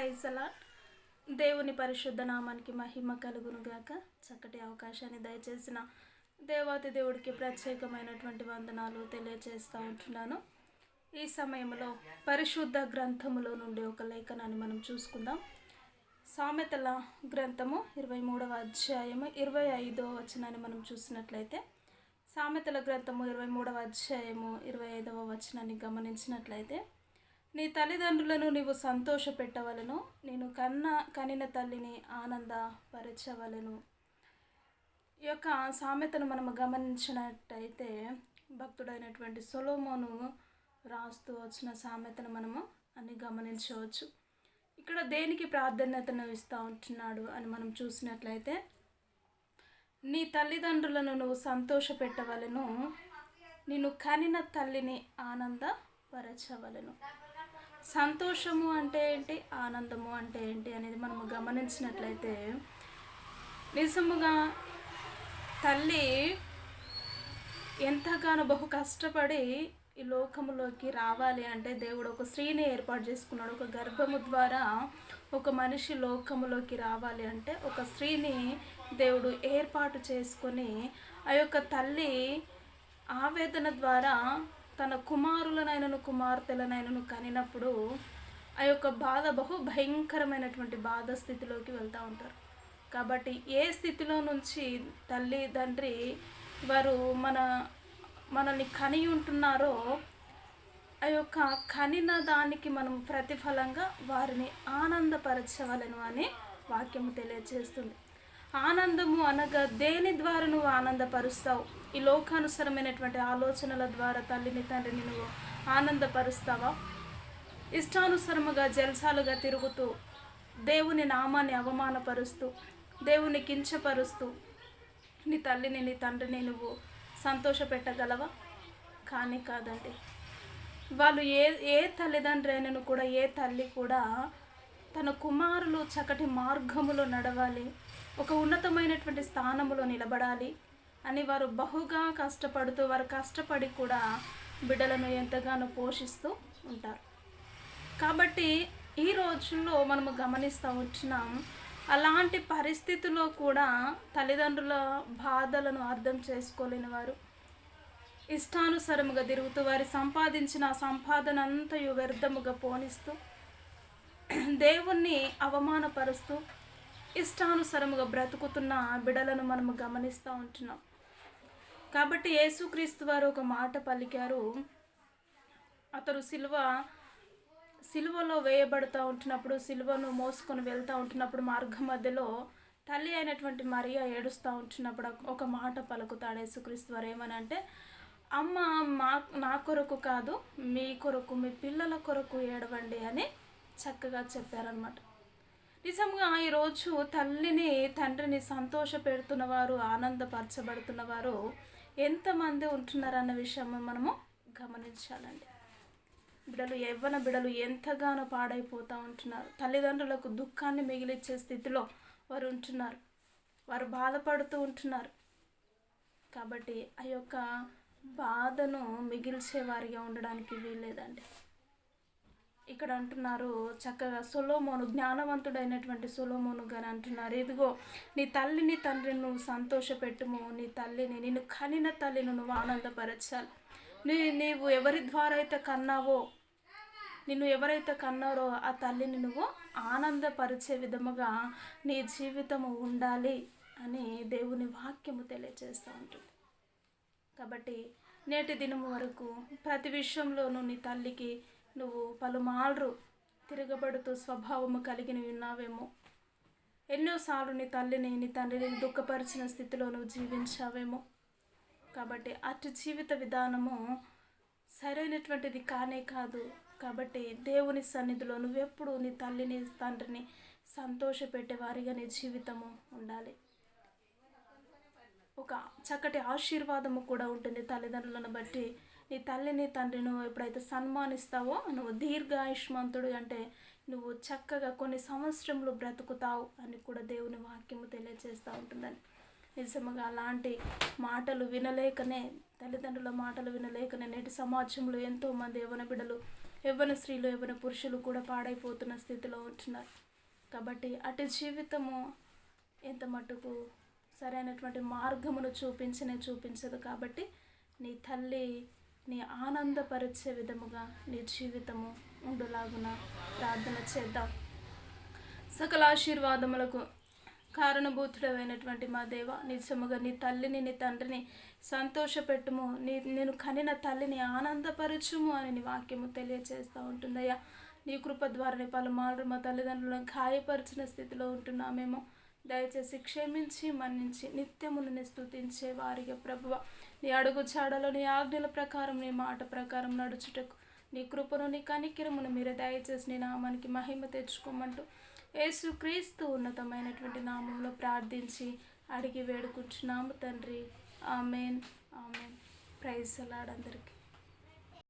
Praise అలా దేవుని పరిశుద్ధ నామానికి మహిమ కలుగును గాక. చక్కటి అవకాశాన్ని దయచేసిన దేవాతి దేవుడికి ప్రత్యేకమైనటువంటి వందనాలు తెలియజేస్తూ ఉంటున్నాను. ఈ సమయంలో పరిశుద్ధ గ్రంథములో నుండి ఒక లేఖనాన్ని మనం చూసుకుందాం. సామెతల గ్రంథము 23వ అధ్యాయము 25వ వచనాన్ని మనం చూసినట్లయితే, సామెతల గ్రంథము 23వ అధ్యాయము 25వ వచనాన్ని గమనించినట్లయితే, నీ తల్లిదండ్రులను నీవు సంతోషపెట్టవలను, నేను కనిన తల్లిని ఆనందపరచవలను. ఈ యొక్క సామెతను మనము గమనించినట్టయితే భక్తుడైనటువంటి సొలొమోను రాస్తూ వచ్చిన సామెతను మనము అన్ని గమనించవచ్చు. ఇక్కడ దేనికి ప్రాధాన్యతను ఇస్తూ ఉంటున్నాడు అని మనం చూసినట్లయితే, నీ తల్లిదండ్రులను నువ్వు సంతోషపెట్టవలను, నేను కనిన తల్లిని ఆనందపరచవలను. సంతోషము అంటే ఏంటి, ఆనందము అంటే ఏంటి అనేది మనము గమనించినట్లయితే, నిజముగా తల్లి ఎంతగానో బహు కష్టపడి ఈ లోకములోకి రావాలి అంటే దేవుడు ఒక స్త్రీని ఏర్పాటు చేసుకున్నాడు. ఒక గర్భము ద్వారా ఒక మనిషి లోకములోకి రావాలి అంటే ఒక స్త్రీని దేవుడు ఏర్పాటు చేసుకొని ఆ యొక్క తల్లి ఆవేదన ద్వారా తన కుమారులనైనను కుమార్తెలనైనను కనినప్పుడు ఆ యొక్క బాధ బహు భయంకరమైనటువంటి బాధ స్థితిలోకి వెళ్తూ ఉంటారు. కాబట్టి ఏ స్థితిలో నుంచి తల్లి తండ్రి వారు మనల్ని కని ఉంటున్నారో ఆ యొక్క కనిన దానికి మనం ప్రతిఫలంగా వారిని ఆనందపరచవలను అని వాక్యము తెలియజేస్తుంది. ఆనందము అనగా దేని ద్వారా నువ్వు ఆనందపరుస్తావు? ఈ లోకానుసరమైనటువంటి ఆలోచనల ద్వారా తల్లిని తండ్రిని నువ్వు ఆనందపరుస్తావా? ఇష్టానుసరముగా జల్సాలుగా తిరుగుతూ దేవుని నామాన్ని అవమానపరుస్తూ దేవుని కించపరుస్తూ నీ తల్లిని నీ తండ్రిని నువ్వు సంతోషపెట్టగలవా? కానీ కాదండి. వాళ్ళు ఏ తల్లిదండ్రి అయినను కూడా, ఏ తల్లి కూడా తన కుమారులు చక్కటి మార్గములో నడవాలి, ఒక ఉన్నతమైనటువంటి స్థానములో నిలబడాలి అని వారు బహుగా కష్టపడుతూ, వారు కష్టపడి కూడా బిడ్డలను ఎంతగానో పోషిస్తూ ఉంటారు. కాబట్టి ఈ రోజుల్లో మనము గమనిస్తూ వచ్చినాం, అలాంటి పరిస్థితుల్లో కూడా తల్లిదండ్రుల బాధలను అర్థం చేసుకోలేని వారు ఇష్టానుసరముగా తిరుగుతూ వారి సంపాదించిన సంపాదన అంతయు వ్యర్థముగా పోనిస్తూ దేవుణ్ణి అవమానపరుస్తూ ఇష్టానుసరముగా బ్రతుకుతున్న బిడలను మనము గమనిస్తూ ఉంటున్నాం. కాబట్టి యేసుక్రీస్తు వారు ఒక మాట పలికారు. అతడు సిలువలో వేయబడుతూ ఉంటున్నప్పుడు, సిలువను మోసుకొని వెళ్తూ ఉంటున్నప్పుడు మార్గం మధ్యలో తల్లి అయినటువంటి మరియా ఏడుస్తూ ఉంటున్నప్పుడు ఒక మాట పలుకుతాడు యేసుక్రీస్తు వారు. ఏమనంటే, అమ్మ నా కొరకు కాదు, మీ కొరకు, మీ పిల్లల కొరకు ఏడవండి అని చక్కగా చెప్పారనమాట. నిజంగా ఈరోజు తల్లిని తండ్రిని సంతోష పెడుతున్నవారు, ఆనందపరచబడుతున్నవారు ఎంతమంది ఉంటున్నారన్న విషయం మనము గమనించాలండి. యవ్వన బిడలు ఎంతగానో పాడైపోతూ ఉంటున్నారు. తల్లిదండ్రులకు దుఃఖాన్ని మిగిలిచ్చే స్థితిలో వారు ఉంటున్నారు, వారు బాధపడుతూ ఉంటున్నారు. కాబట్టి ఆ యొక్క బాధను మిగిల్చే వారిగా ఉండడానికి వీల్లేదండి. ఇక్కడ అంటున్నారు చక్కగా సొలొమోను, జ్ఞానవంతుడైనటువంటి సొలొమోను గారు అంటున్నారు, ఇదిగో నీ తల్లిని తండ్రిని నువ్వు సంతోషపెట్టుము, నీ తల్లిని, నిన్ను కనిన తల్లిని నువ్వు ఆనందపరచాలి. నీవు ఎవరి ద్వారా అయితే కన్నావో, నిన్ను ఎవరైతే కన్నారో ఆ తల్లిని నువ్వు ఆనందపరిచే విధముగా నీ జీవితము ఉండాలి అని దేవుని వాక్యము తెలియజేస్తూ ఉంటుంది. కాబట్టి నేటి దినము వరకు ప్రతి విషయంలోనూ నీ తల్లికి నువ్వు పలుమార్లు తిరగబడుతూ స్వభావము కలిగిన ఉన్నావేమో. ఎన్నోసార్లు నీ తల్లిని నీ తండ్రిని దుఃఖపరిచిన స్థితిలో నువ్వు జీవించావేమో. కాబట్టి అటు జీవిత విధానము సరైనటువంటిది కానే కాదు. కాబట్టి దేవుని సన్నిధిలో నువ్వెప్పుడు నీ తల్లిని తండ్రిని సంతోషపెట్టేవారిగా నీ జీవితము ఉండాలి. ఒక చక్కటి ఆశీర్వాదము కూడా ఉంటుంది తల్లిదండ్రులను బట్టి. నీ తల్లిని తండ్రిని ఎప్పుడైతే సన్మానిస్తావో నువ్వు దీర్ఘాయుష్మంతుడు, అంటే నువ్వు చక్కగా కొన్ని సంవత్సరములు బ్రతుకుతావు అని కూడా దేవుని వాక్యము తెలియజేస్తూ ఉంటుందని. నిజముగా అలాంటి మాటలు వినలేకనే, తల్లిదండ్రుల మాటలు వినలేకనే నేటి సమాజంలో ఎంతోమంది యవ్వన బిడ్డలు యవ్వన స్త్రీలు యవ్వన పురుషులు కూడా పాడైపోతున్న స్థితిలో ఉంటున్నారు. కాబట్టి అటు జీవితము ఎంత మట్టుకు సరైనటువంటి మార్గమును చూపించదు. కాబట్టి నీ తల్లి నీ ఆనందపరిచే విధముగా నీ జీవితము ఉండులాగున ప్రార్థన చేద్దాం. సకల ఆశీర్వాదములకు కారణభూతుడమైనటువంటి మా దేవ, నిజముగా నీ తల్లిని నీ తండ్రిని సంతోషపెట్టుము, నేను కనిన తల్లిని ఆనందపరచుము అని నీ వాక్యము తెలియజేస్తూ ఉంటుందయ్యా. నీ కృప ద్వారానే పలుమార్లు మా తల్లిదండ్రులను గాయపరిచిన స్థితిలో ఉంటున్నామేమో. దయచేసి క్షమించి మన్నించి నిత్యమును స్తుతించే వారిగా ప్రభువ, నీ అడుగు చాడలో నీ ఆజ్ఞల ప్రకారం నీ మాట ప్రకారం నడుచుటకు నీ కృపను నీ కనికిరమును మీరే దయచేసి నీ నామానికి మహిమ తెచ్చుకోమంటూ యేసుక్రీస్తు ఉన్నతమైనటువంటి నామంలో ప్రార్థించి అడిగి వేడుకుంటున్నాము తండ్రి. Amen. Amen. Praise the Lord అందరికీ.